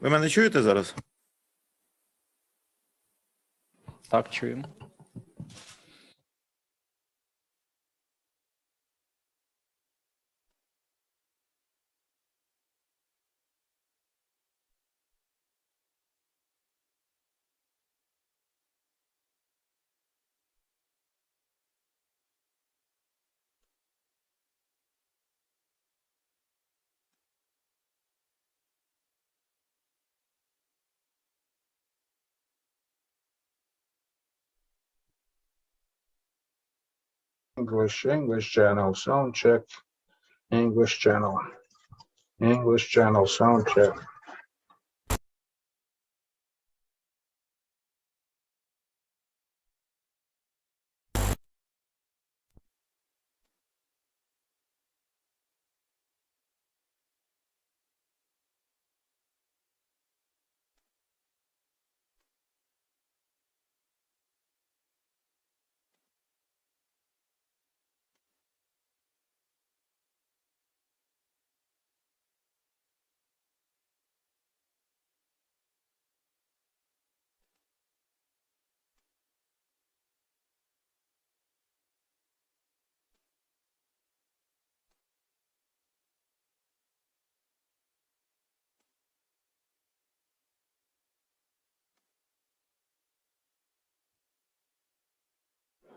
Ви мене чуєте зараз? Так, чуємо. English channel, sound check. English channel, sound check.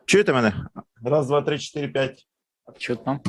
Чуєте мене? Раз, два, три, чотири, п'ять. Чутно.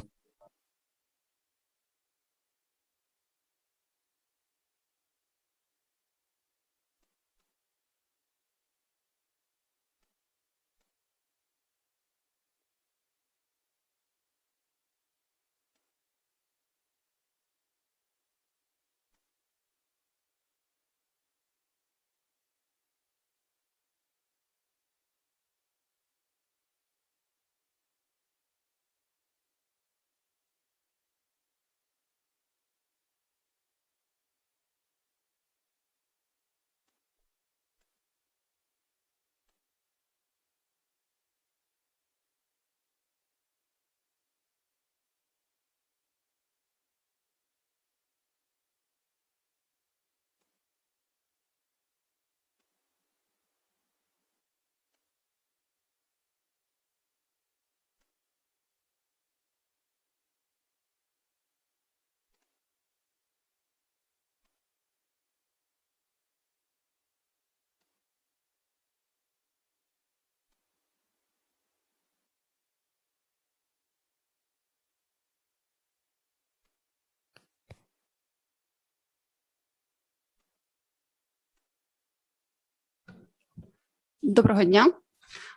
Доброго дня.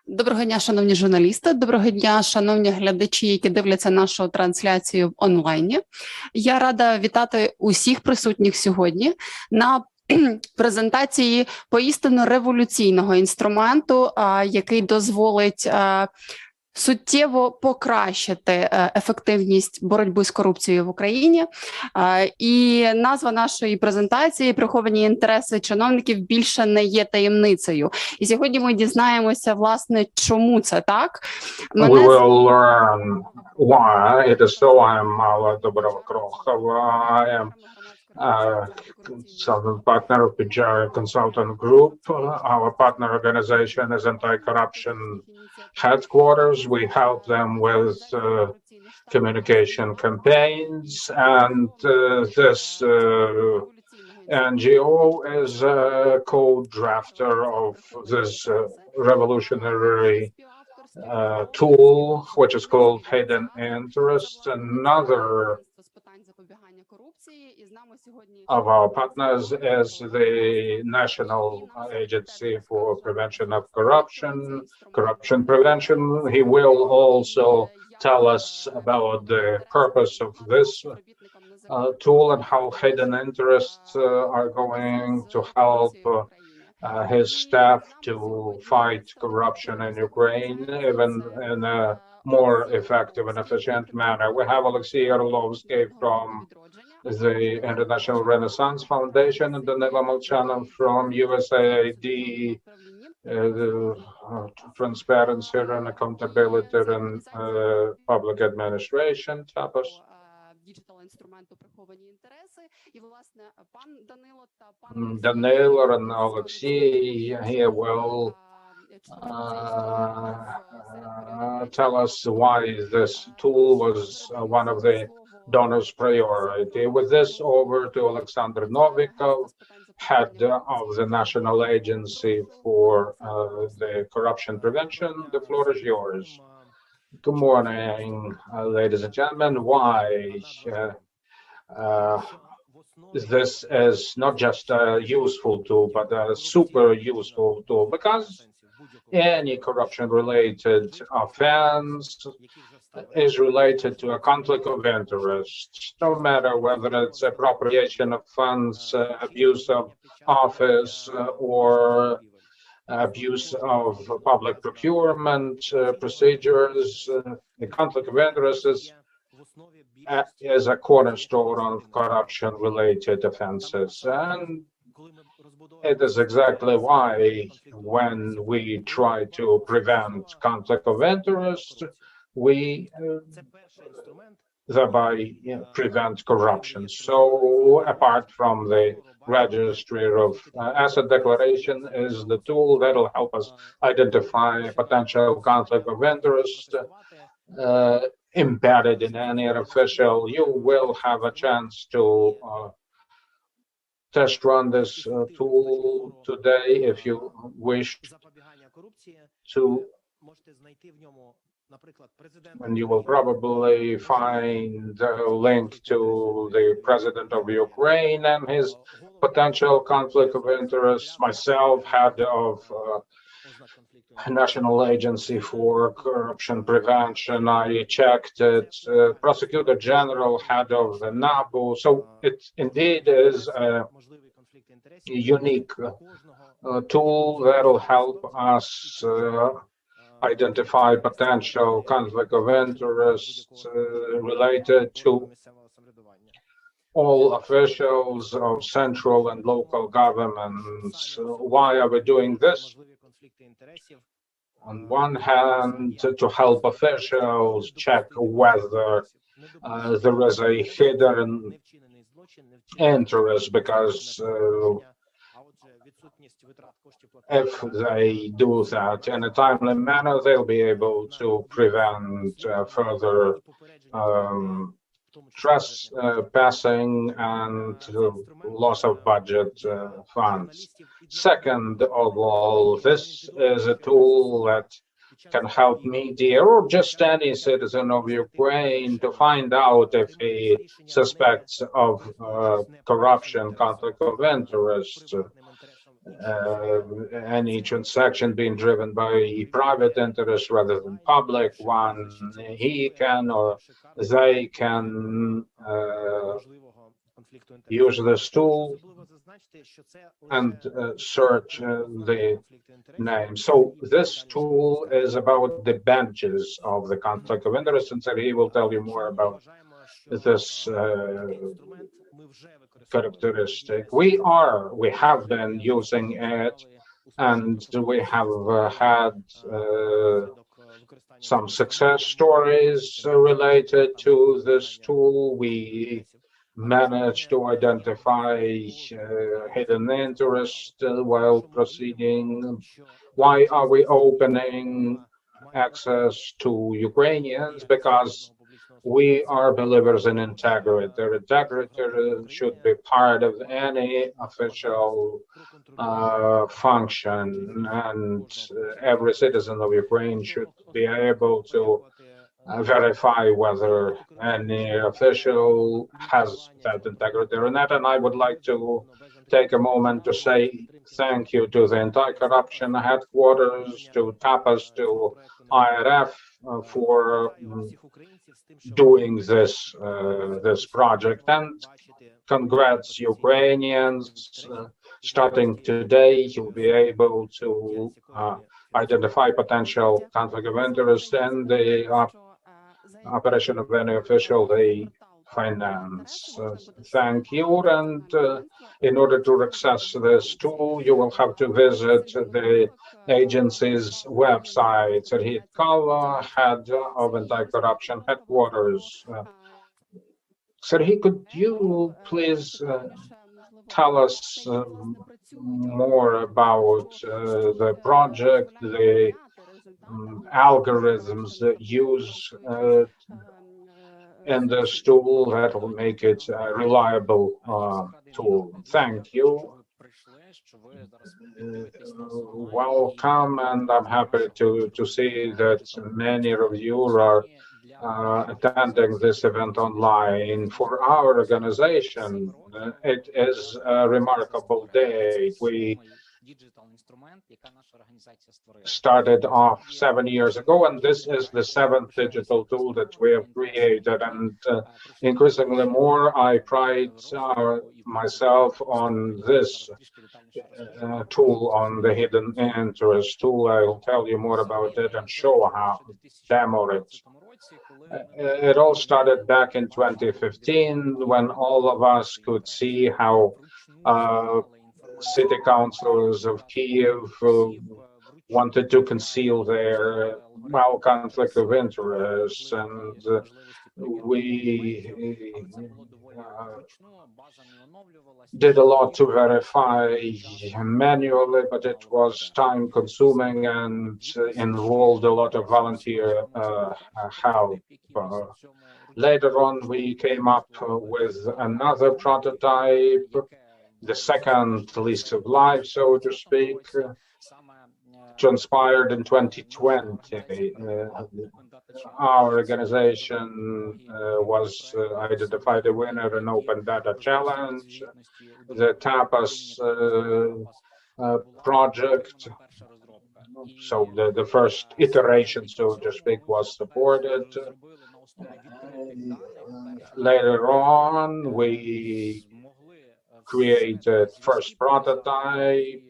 Доброго дня, шановні журналісти. Доброго дня, шановні глядачі, які дивляться нашу трансляцію в онлайні. Я рада вітати усіх присутніх сьогодні на презентації поістину революційного інструменту, який дозволить суттєво покращити ефективність боротьби з корупцією в Україні. І назва нашої презентації «Приховані інтереси чиновників» більше не є таємницею. І сьогодні ми дізнаємося, власне, чому це так. We will learn why it is so. I am Mala Dobrokrokhova. I am consultant partner of PGR Consultant Group. Our partner organization is Anti-Corruption Headquarters. We help them with communication campaigns, and this NGO is a co-drafter of this revolutionary tool, which is called Hidden Interest. Another of our partners is the National Agency for Prevention of Corruption Prevention. He will also tell us about the purpose of this tool and how hidden interests are going to help his staff to fight corruption in Ukraine, even in a more effective and efficient manner. We have Olexiy Orlovskyi from the International Renaissance Foundation and Danylo Molchanov from USAID, Transparency and Accountability and Public Administration, TAPAS. діджитал інструменту приховані інтереси. І власне пан Данило та пан Danylo and Olexiy here will tell us why this tool was one of the donors' priority. With this, over to Olexandr Novikov, head of the National Agency for the Corruption Prevention. The floor is yours. Good morning, ladies and gentlemen. Why this is not just a useful tool, but a super useful tool, because any corruption-related offense is related to a conflict of interest, no matter whether it's appropriation of funds, abuse of office, or abuse of public procurement procedures. The conflict of interest is a cornerstone of corruption-related offenses. And it is exactly why when we try to prevent conflict of interest, we thereby prevent corruption. So apart from the registry of asset declaration is the tool that will help us identify potential conflict of interest embedded in any official. You will have a chance to test run this tool today if you wish to, and you will probably find a link to the President of Ukraine and his potential conflict of interest, myself, head of National Agency for Corruption Prevention. I checked it, Prosecutor General, head of the NAPO. So it indeed is a unique tool that will help us identify potential conflict of interest related to all officials of central and local governments. Why are we doing this? On one hand, to help officials check whether there is a hidden interest, because if they do that in a timely manner, they'll be able to prevent further trespassing and loss of budget funds. Second of all, this is a tool that can help media or just any citizen of Ukraine to find out if he suspects of corruption, conflict of interest, any transaction being driven by private interest rather than public one. He can or they can use this tool and search the name. So this tool is about the benches of the conflict of interest, and Serhiy will tell you more about this characteristic. We have been using it, and we have had some success stories related to this tool. We managed to identify hidden interest while proceeding. Why are we opening access to Ukrainians? Because we are believers in integrity. Integrity should be part of any official function, and every citizen of Ukraine should be able to verify whether any official has that integrity or not. And I would like to take a moment to say thank you to the Anti-Corruption Headquarters, to TAPAS, to IRF for doing this project. And congrats, Ukrainians. Starting today, you'll be able to identify potential conflict of interest and the operation of any official they finance. Thank you. And in order to access this tool, you will have to visit the agency's website. Serhiy, head of Anti-Corruption Headquarters, Serhiy, could you please tell us more about the project, the algorithms that use in this tool that will make it a reliable tool? Thank you. Welcome, and I'm happy to see that many of you are attending this event online. For our organization, it is a remarkable day. We started off 7 years ago, and this is the 7th digital tool that we have created. And increasingly more, I pride myself on this tool, on the hidden interest tool. I will tell you more about it and show how, demo it. It all started back in 2015 when all of us could see how city councils of Kiev wanted to conceal their conflict of interest, and we did a lot to verify manually, but it was time consuming and involved a lot of volunteer help. Later on, we came up with another prototype, the second lease of life, so to speak, transpired in 2020. Our organization was identified a winner in Open Data Challenge. The TAPAS project, so the first iteration, so to speak, was supported. Later on, we created first prototype,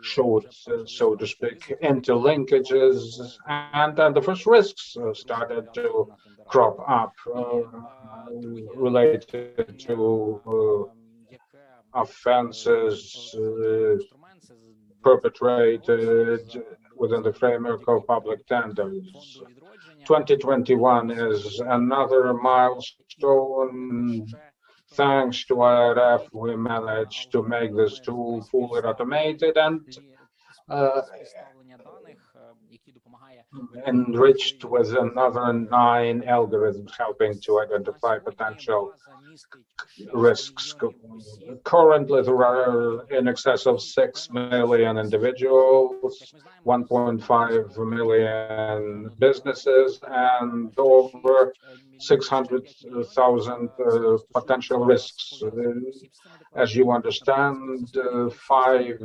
showed, so to speak, interlinkages, and then the first risks started to crop up related to offenses perpetrated within the framework of public tenders. 2021 is another milestone. Thanks to IRF, we managed to make this tool fully automated and enriched with another 9 algorithms helping to identify potential risks. Currently, there are in excess of 6 million individuals, 1.5 million businesses, and over 600,000 potential risks. As you understand, 5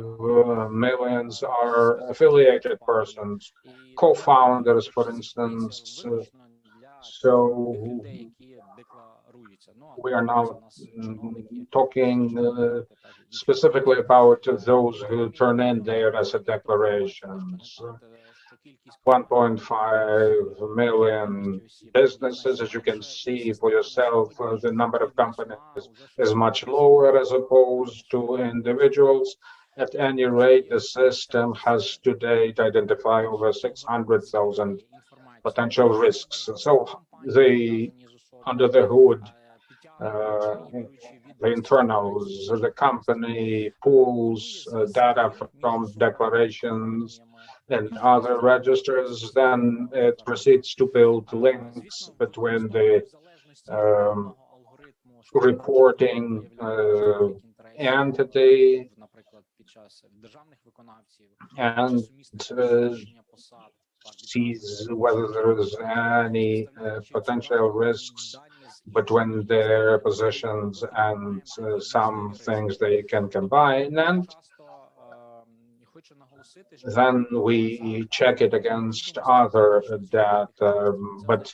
million are affiliated persons, co-founders, for instance. So we are now talking specifically about those who turn in their asset declarations. 1.5 million businesses. As you can see for yourself, the number of companies is much lower as opposed to individuals. At any rate, the system has to date identified over 600,000 potential risks. So under the hood, the internals, the company pulls data from declarations and other registers, then it proceeds to build links between the reporting entity and sees whether there is any potential risks between their positions and some things they can combine, and then we check it against other data. But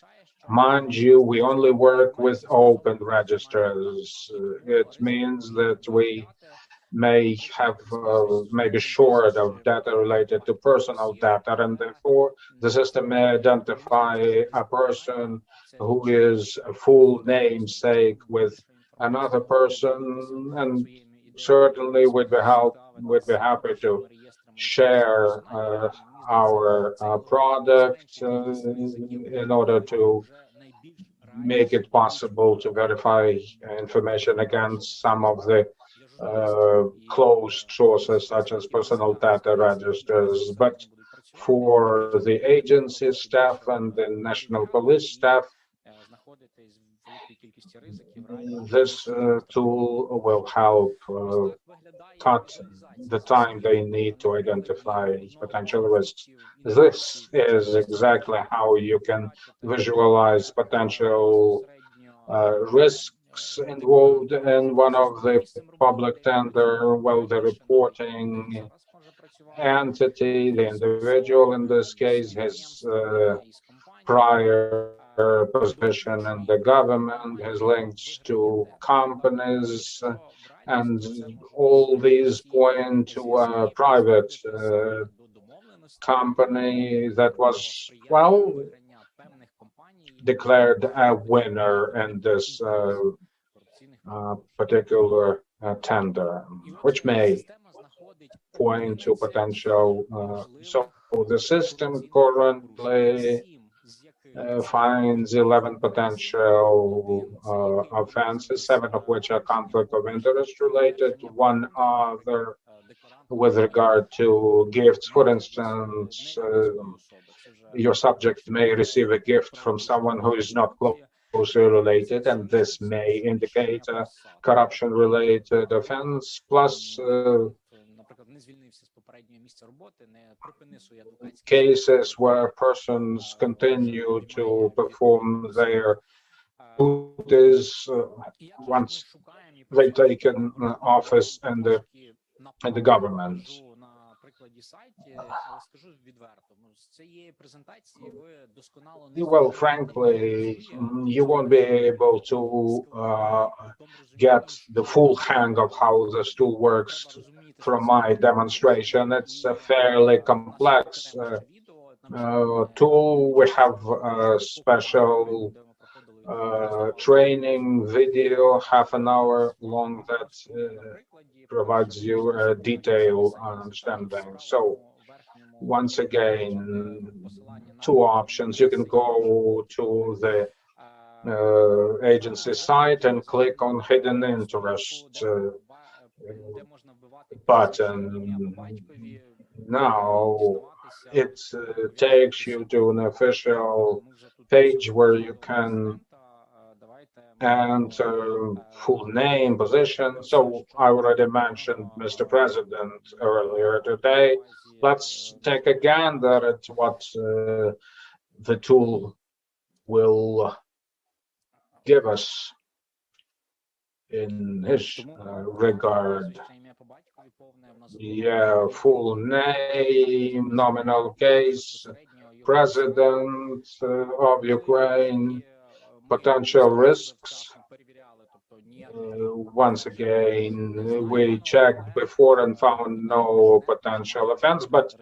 mind you, we only work with open registers. It means that we may be short of data related to personal data, and therefore the system may identify a person who is a full namesake with another person, and certainly we'd be happy to share our product in order to make it possible to verify information against some of the closed sources, such as personal data registers. But for the agency staff and the national police staff, this tool will help cut the time they need to identify potential risks. This is exactly how you can visualize potential risks involved in one of the public tender. Well, the reporting entity, the individual in this case, has prior position in the government, has links to companies, and all these point to a private company that was, well, declared a winner in this particular tender, which may point to potential. So the system currently finds 11 potential offenses, 7 of which are conflict of interest related, 1 other with regard to gifts. For instance, your subject may receive a gift from someone who is not closely related, and this may indicate a corruption-related offense, plus cases where persons continue to perform their duties once they take an office in the government. Well, frankly, you won't be able to get the full hang of how this tool works from my demonstration. It's a fairly complex tool. We have a special training video, half an hour long, that provides you a detailed understanding. So once again, 2 options. You can go to the agency site and click on hidden interest button. Now it takes you to an official page where you can enter full name, position. So I already mentioned Mr. President earlier today. Let's take a gander at what the tool will give us in his regard. Yeah, full name, nominal case, President of Ukraine, potential risks. Once again, we checked before and found no potential offense, but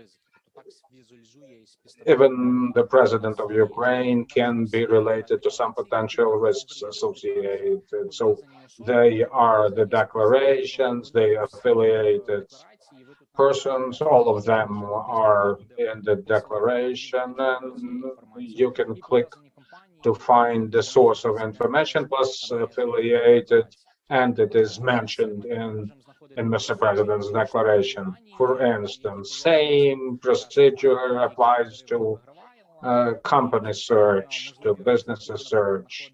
even the president of Ukraine can be related to some potential risks associated. So they are the declarations, they affiliated persons, all of them are in the declaration, and you can click to find the source of information, plus affiliated entities mentioned in Mr. President's declaration. For instance, same procedure applies to company search, to business search.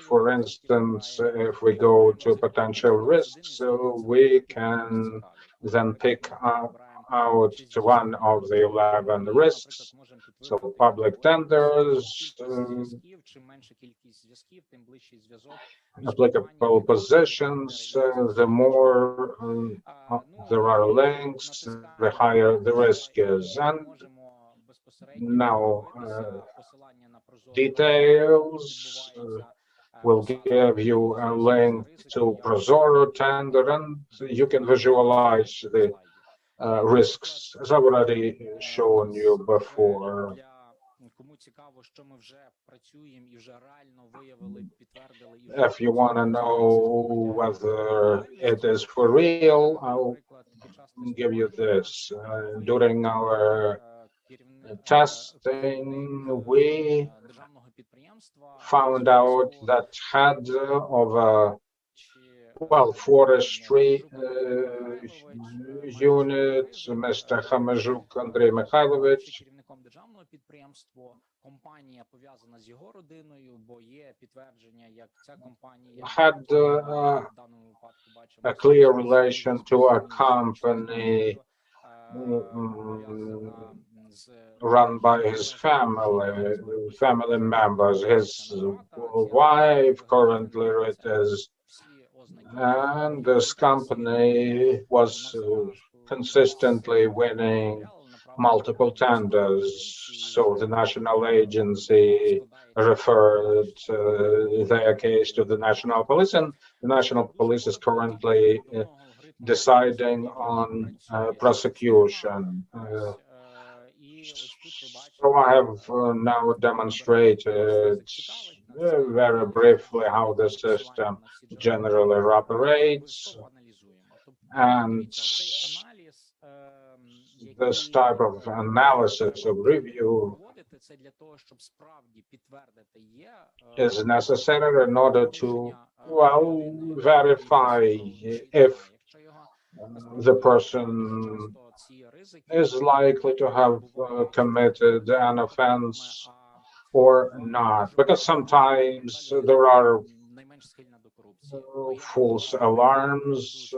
For instance, if we go to potential risks, we can then pick out one of the 11 risks. So public tenders, applicable positions, the more there are links, the higher the risk is. And now details will give you a link to Prozoro tender, and you can visualize the risks, as I've already shown you before. If you want to know whether it is for real, I'll give you this. During our testing, we found out that head of a forestry unit, Mr. Hamazhuk Andrei Mikhailovich, had a clear relation to a company run by his family members. His wife currently is, and this company was consistently winning multiple tenders. So the national agency referred their case to the national police, and the national police is currently deciding on prosecution. So I have now demonstrated very briefly how the system generally operates, and this type of analysis of review is necessary in order to, verify if the person is likely to have committed an offense or not, because sometimes there are false alarms.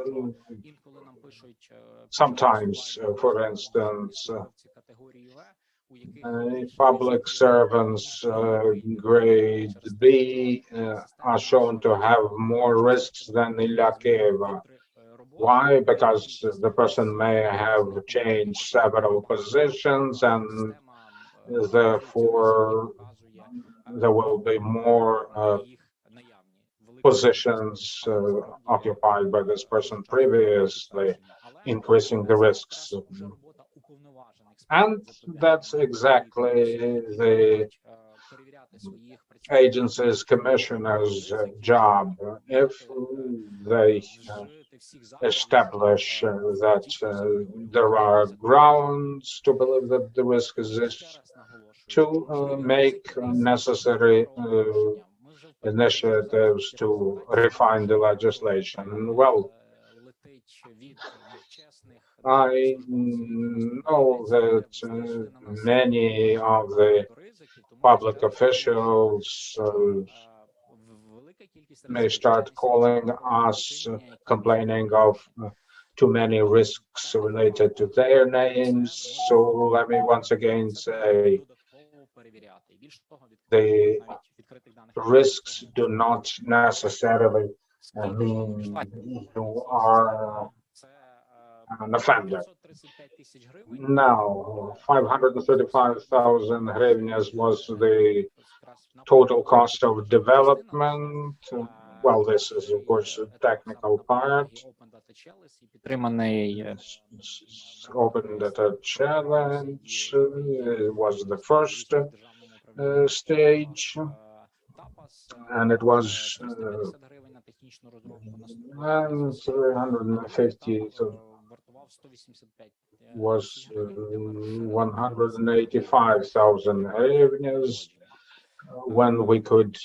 Sometimes, for instance, public servants grade B are shown to have more risks than Ilyakeva. Why? Because the person may have changed several positions, and therefore there will be more positions occupied by this person previously, increasing the risks. And that's exactly the agency's commissioner's job. If they establish that there are grounds to believe that the risk exists, to make necessary initiatives to refine the legislation. Well, I know that many of the public officials may start calling us, complaining of too many risks related to their names. So let me once again say the risks do not necessarily mean you are an offender. Now, 535,000 hryvnias was the total cost of development. Well, this is, of course, a technical part. Open Data Challenge was the first stage, and it was 350 was 185,000 hryvnias when we could,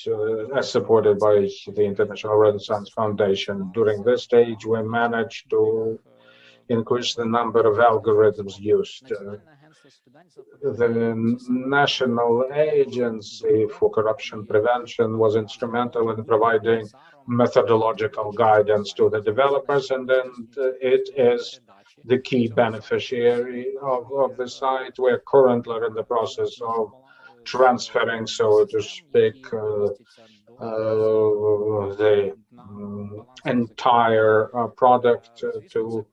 as supported by the International Renaissance Foundation. During this stage, we managed to increase the number of algorithms used. The National Agency for Corruption Prevention was instrumental in providing methodological guidance to the developers, and then it is the key beneficiary of the site. We're currently in the process of transferring, so to speak, the entire product to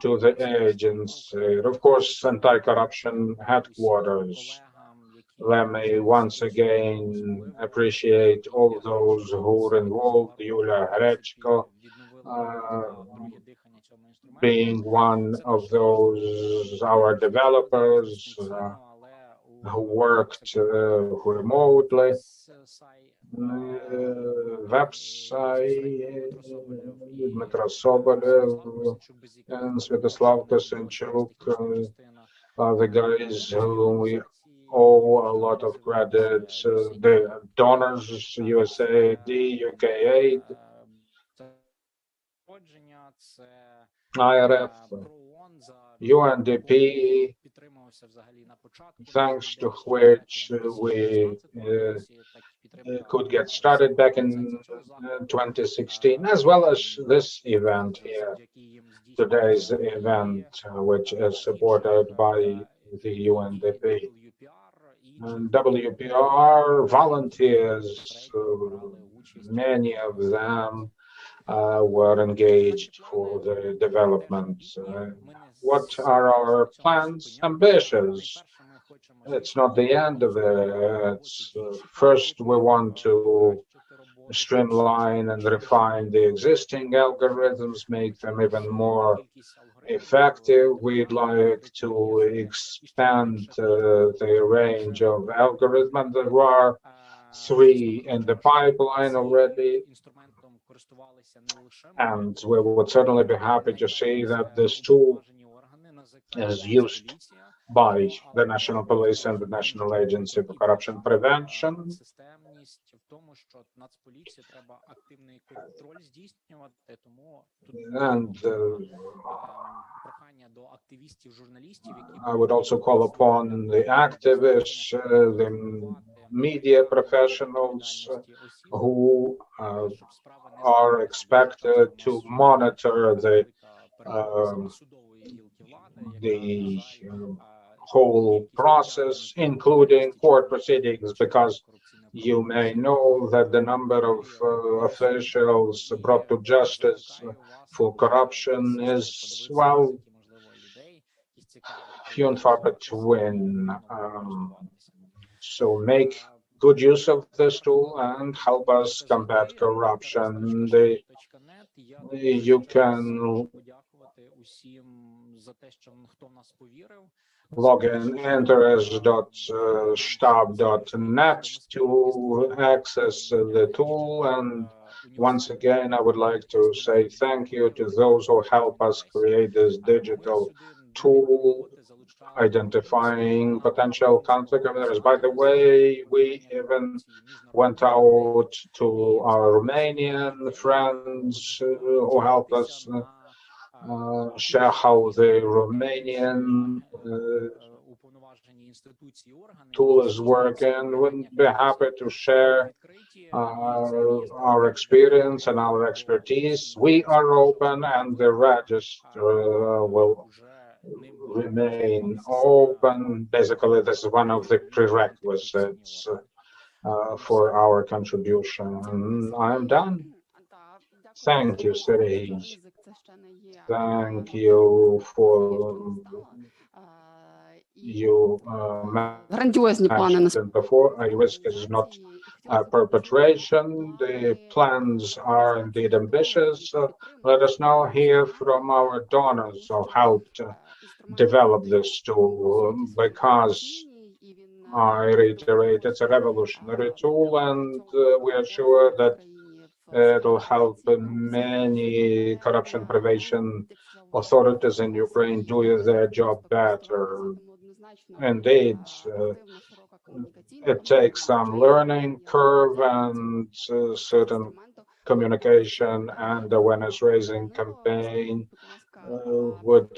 the agency. Of course, Anti-Corruption Headquarters. Let me once again appreciate all those who were involved, Yulia Hrechko, being one of those, our developers who worked remotely. Website, Dmitro Sobolev and Sviatoslav Kosenchuk are the guys who we owe a lot of credit to the donors, USAID, UKAID, IRF, UNDP, thanks to which we could get started back in 2016, as well as this event here, today's event, which is supported by the UNDP. And WPR volunteers, many of them were engaged for the development. What are our plans? Ambitious. It's not the end of it. First, we want to streamline and refine the existing algorithms, make them even more effective. We'd like to expand the range of algorithms, and there are 3 in the pipeline already. And we would certainly be happy to see that this tool is used by the National Police and the National Agency for Corruption Prevention. And I would also call upon the activists, the media professionals who are expected to monitor the whole process, including court proceedings, because you may know that the number of officials brought to justice for corruption is, well, few and far between. So make good use of this tool and help us combat corruption. You can log in enters.shtab.net to access the tool. And once again, I would like to say thank you to those who help us create this digital tool, identifying potential conflict areas. By the way, we even went out to our Romanian friends who helped us share how the Romanian tool is working. We'd be happy to share our experience and our expertise. We are open, and the register will remain open. Basically, this is one of the prerequisites for our contribution. I'm done. Thank you, Serhiy. Thank you for you Грандіозні плани. mentioned before. A risk is not perpetration. The plans are indeed ambitious. Let us now hear from our donors who helped develop this tool, because I reiterate, it's a revolutionary tool, and we are sure that it'll help many corruption prevention authorities in Ukraine do their job better. Indeed, it takes some learning curve and certain communication and awareness raising campaign would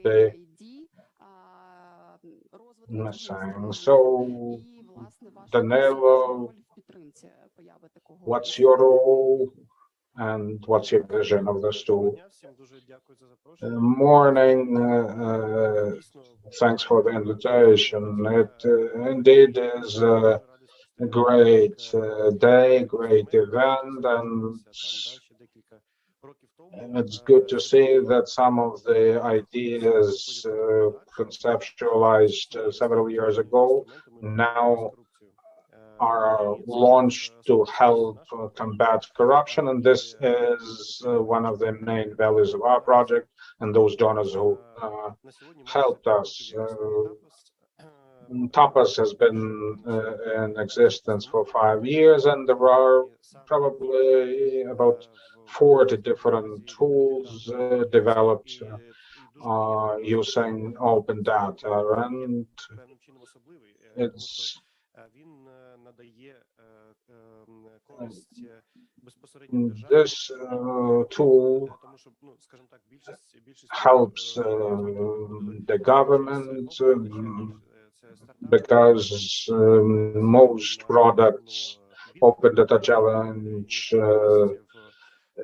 be missing. So, Danylo, what's your role and what's your vision of this tool? Morning, thanks for the invitation. It indeed is a great day, great event, and it's good to see that some of the ideas conceptualized several years ago now are launched to help combat corruption, and this is one of the main values of our project and those donors who helped us. TAPAS has been in existence for 5 years, and there are probably about 40 different tools developed using open data, and it's this tool helps the government because most products Open Data Challenge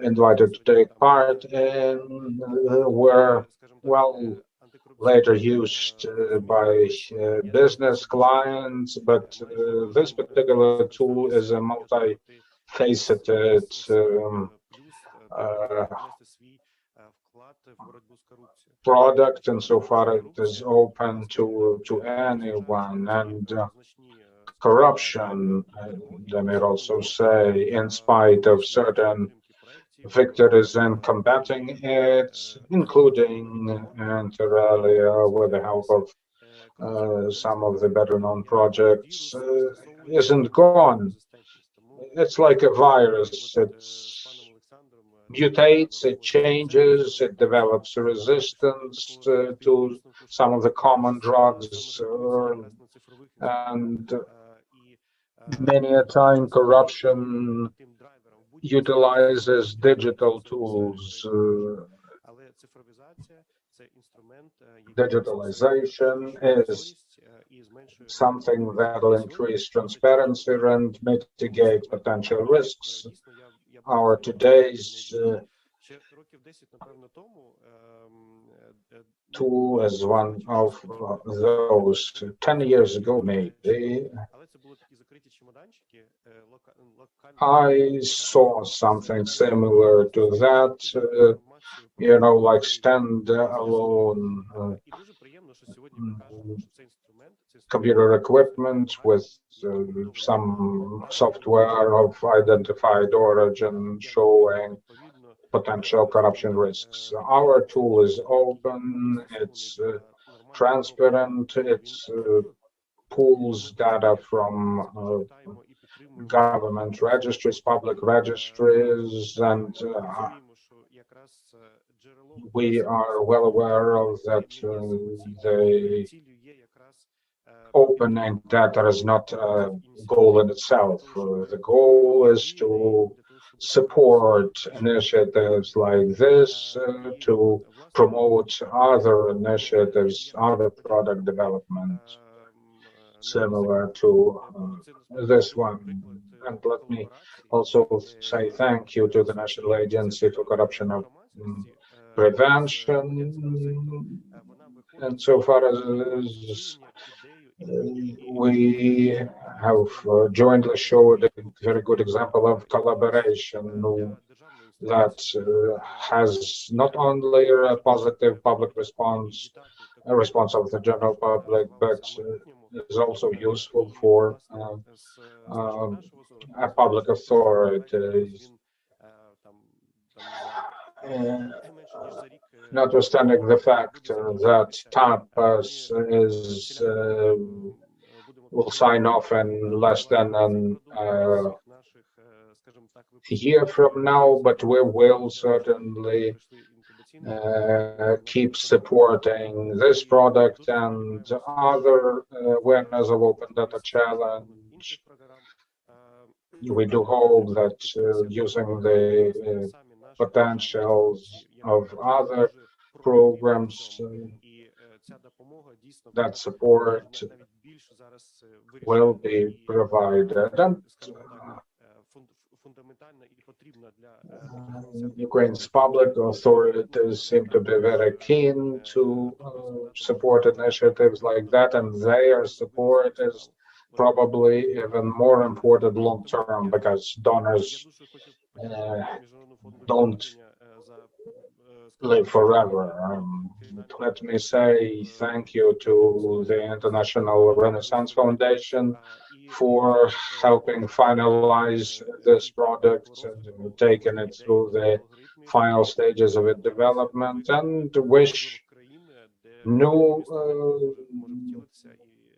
invited to take part and were later used by business clients, but this particular tool is a multi-faceted product, and so far it is open to anyone. And corruption, let me also say, in spite of certain victories in combating it, including inter alia with the help of some of the better-known projects, isn't gone. It's like a virus. It mutates, it changes, it develops resistance to some of the common drugs, and many a time corruption utilizes digital tools. Digitalization is something that will increase transparency and mitigate potential risks. Our today's tool is one of those. 10 years ago, maybe, I saw something similar to that, like stand-alone computer equipment with some software of identified origin showing potential corruption risks. Our tool is open, it's transparent, it pulls data from government registries, public registries, and we are well aware of that the opening data is not a goal in itself. The goal is to support initiatives like this, to promote other initiatives, other product development similar to this one. And let me also say thank you to the National Agency for Corruption Prevention. And so far as we have jointly showed a very good example of collaboration that has not only a positive public response, a response of the general public, but is also useful for public authorities. Notwithstanding the fact that TAPAS will sign off in less than a year from now, but we will certainly keep supporting this product and other awareness of Open Data Challenge. We do hope that using the potentials of other programs that support will be provided. And Ukraine's public authorities seem to be very keen to support initiatives like that, and their support is probably even more important long term, because donors don't live forever. Let me say thank you to the International Renaissance Foundation for helping finalize this product and taking it through the final stages of its development, and wish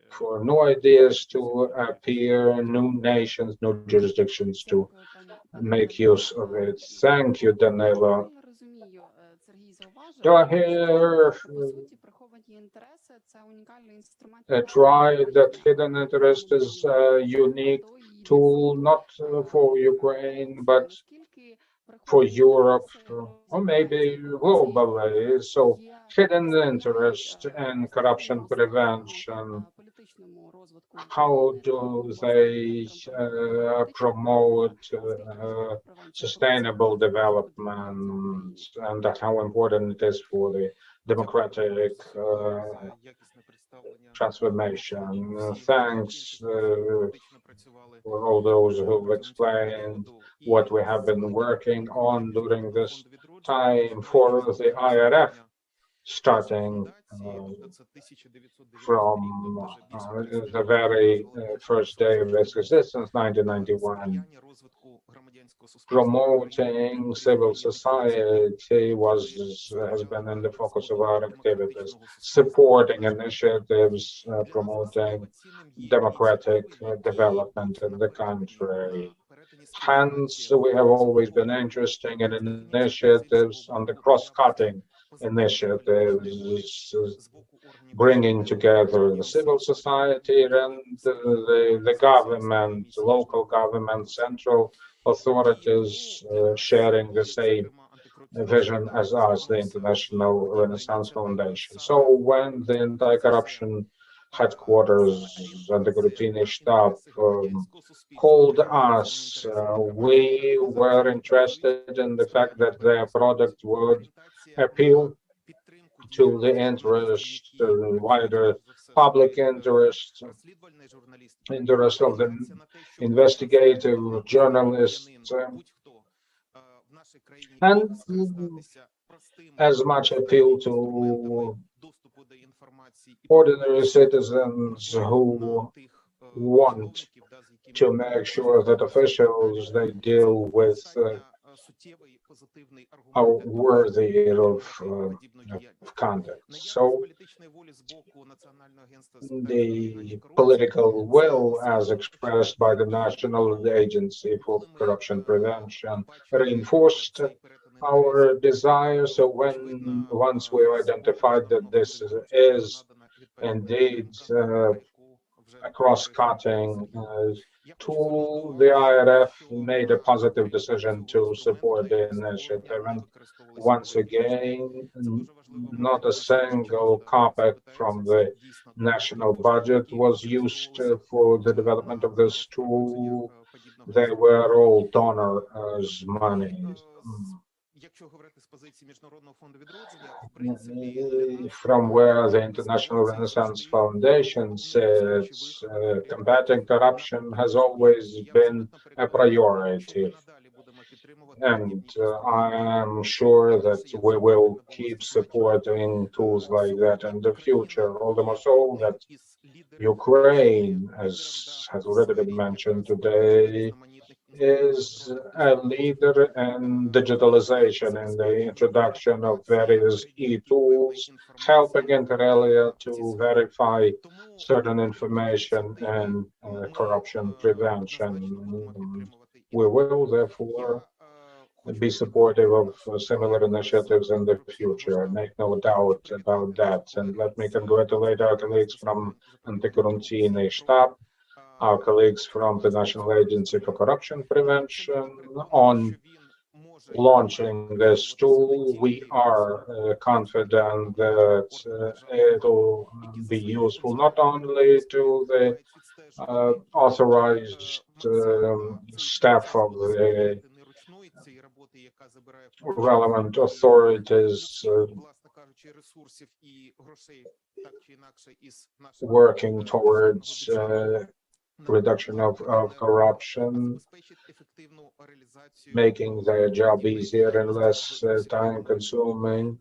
for new ideas to appear, new nations, new jurisdictions to make use of it. Thank you, Danylo. Do I hear try that hidden interest is a unique tool, not for Ukraine, but for Europe, or maybe globally. So hidden interest and corruption prevention, how do they promote sustainable development, and that how important it is for the democratic transformation. Thanks for all those who've explained what we have been working on during this time for the IRF, starting from the very first day of its existence, 1991. Promoting civil society has been in the focus of our activities, supporting initiatives, promoting democratic development in the country. Hence, we have always been interested in initiatives on the cross-cutting initiatives, bringing together the civil society and the government, local government, central authorities sharing the same vision as us, the International Renaissance Foundation. So when the Anti-Corruption Headquarters and the Corruption Stab called us, we were interested in the fact that their product would appeal to the interest, wider public interest of the investigative journalists, and as much appeal to ordinary citizens who want to make sure that officials they deal with are worthy of conduct. So the political will, as expressed by the National Agency for Corruption Prevention, reinforced our desire. So once we identified that this is indeed a cross-cutting tool, the IRF made a positive decision to support the initiative. And once again, not a single kopeck from the national budget was used for the development of this tool. They were all donors' money. From where the International Renaissance Foundation sits, combating corruption has always been a priority. And I am sure that we will keep supporting tools like that in the future. All the more so that Ukraine, as has already been mentioned today, is a leader in digitalization and the introduction of various e-tools, helping inter alia to verify certain information and corruption prevention. We will therefore be supportive of similar initiatives in the future. Make no doubt about that. And let me congratulate our colleagues from Anti-Corruption Stab, our colleagues from the National Agency for Corruption Prevention on launching this tool. We are confident that it'll be useful not only to the authorized staff of the relevant authorities working towards reduction of corruption, making their job easier and less time-consuming.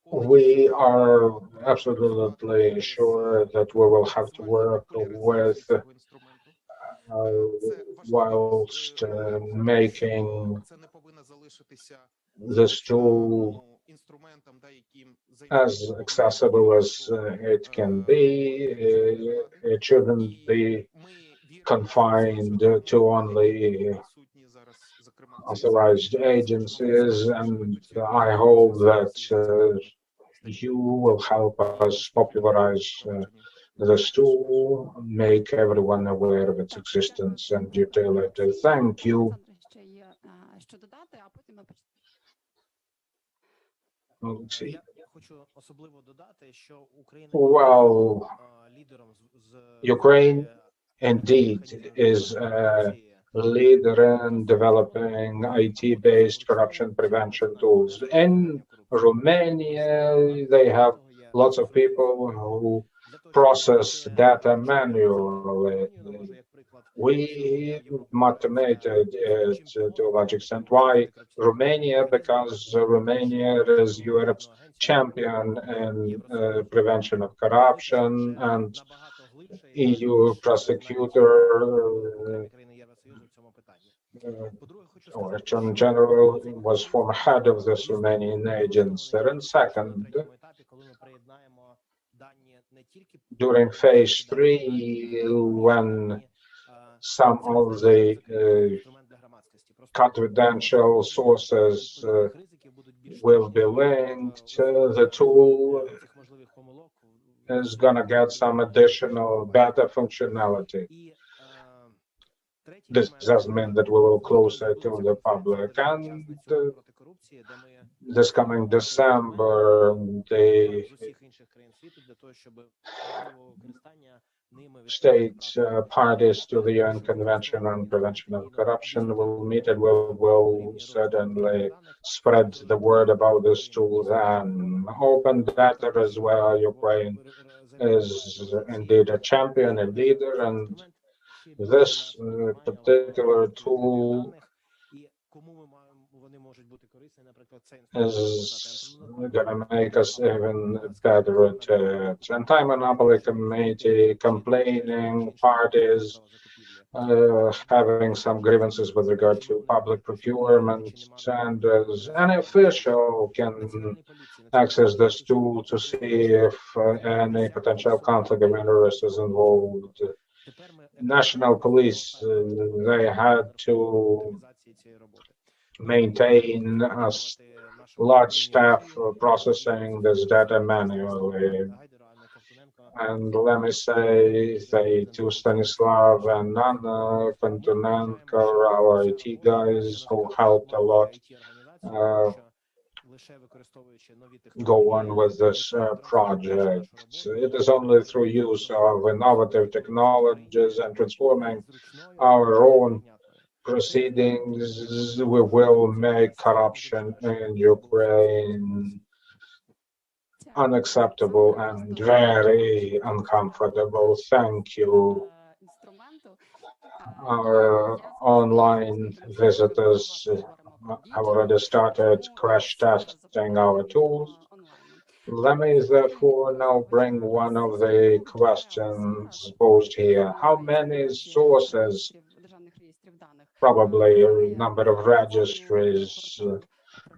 We are absolutely sure that we will have to work with whilst making this tool as accessible as it can be. It shouldn't be confined to only authorized agencies, and I hope that you will help us popularize this tool, make everyone aware of its existence and utility. Thank you. Olexiy. Well, Ukraine indeed is a leader in developing IT-based corruption prevention tools. In Romania, they have lots of people who process data manually. We automated it to a large extent. Why Romania? Because Romania is Europe's champion in prevention of corruption, and EU prosecutor or Attorney General was former head of this Romanian agency. And second, during phase 3, when some of the confidential sources will be linked, the tool is going to get some additional better functionality. This doesn't mean that we will close it to the public. And this coming December, the state parties to the UN Convention on Prevention of Corruption will meet and will certainly spread the word about this tool. Then open data as well. Ukraine is indeed a champion, a leader, and this particular tool is going to make us even better at it. Anti-monopoly committee complaining, parties having some grievances with regard to public procurement, and any official can access this tool to see if any potential conflict of interest is involved. National police, they had to maintain a large staff processing this data manually. And let me say to Stanislav and Anna Kontonenko, our IT guys who helped a lot go on with this project. It is only through use of innovative technologies and transforming our own proceedings we will make corruption in Ukraine unacceptable and very uncomfortable. Thank you. Our online visitors have already started crash testing our tools. Let me therefore now bring one of the questions posed here. How many sources, probably a number of registries,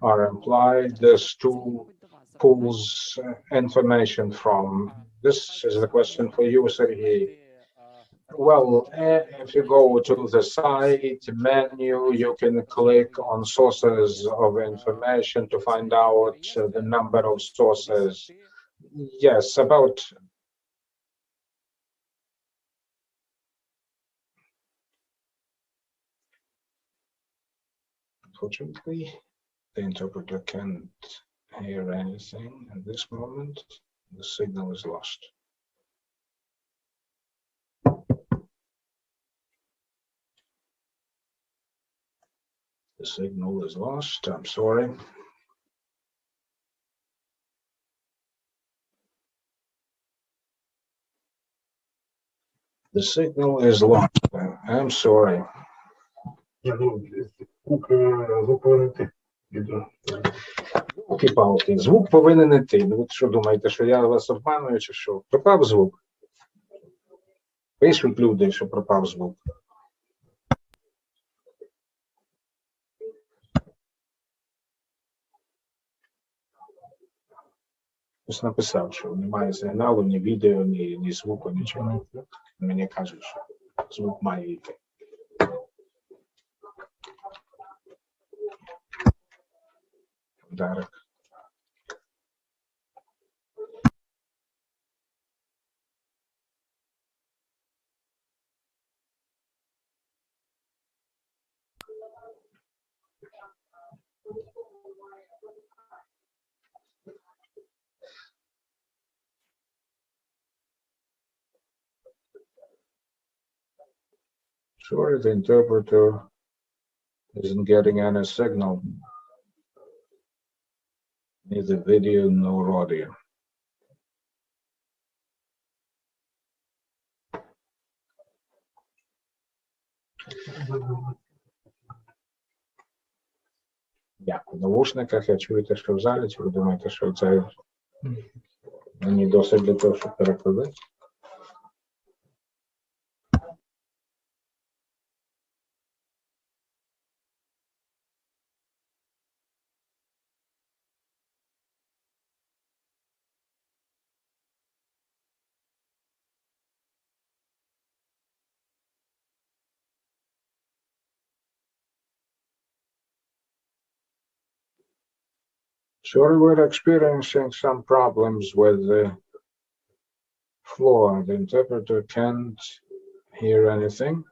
are implied this tool pulls information from? This is the question for you, Serhiy. Well, if you go to the site menu, you can click on sources of information to find out the number of sources. Yes, about unfortunately, the interpreter can't hear anything at this moment. The signal is lost. The signal is lost. I'm sorry. The signal is lost. I'm sorry. Палки, звук повинен іти. Ви що думаєте, що я вас обманую, чи що? Пропав звук? Пишуть люди, що пропав звук. Ось написав, що немає сигналу, ні відео, ні звуку, нічого. Мені кажуть, що звук має йти. Derek. Sorry, the interpreter isn't getting any signal. Neither video nor audio. Я в навушниках, я чую те, що в залі, чи ви думаєте, що це мені досить для того, щоб перекладати? Sorry, we're experiencing some problems with the floor. The interpreter can't hear anything.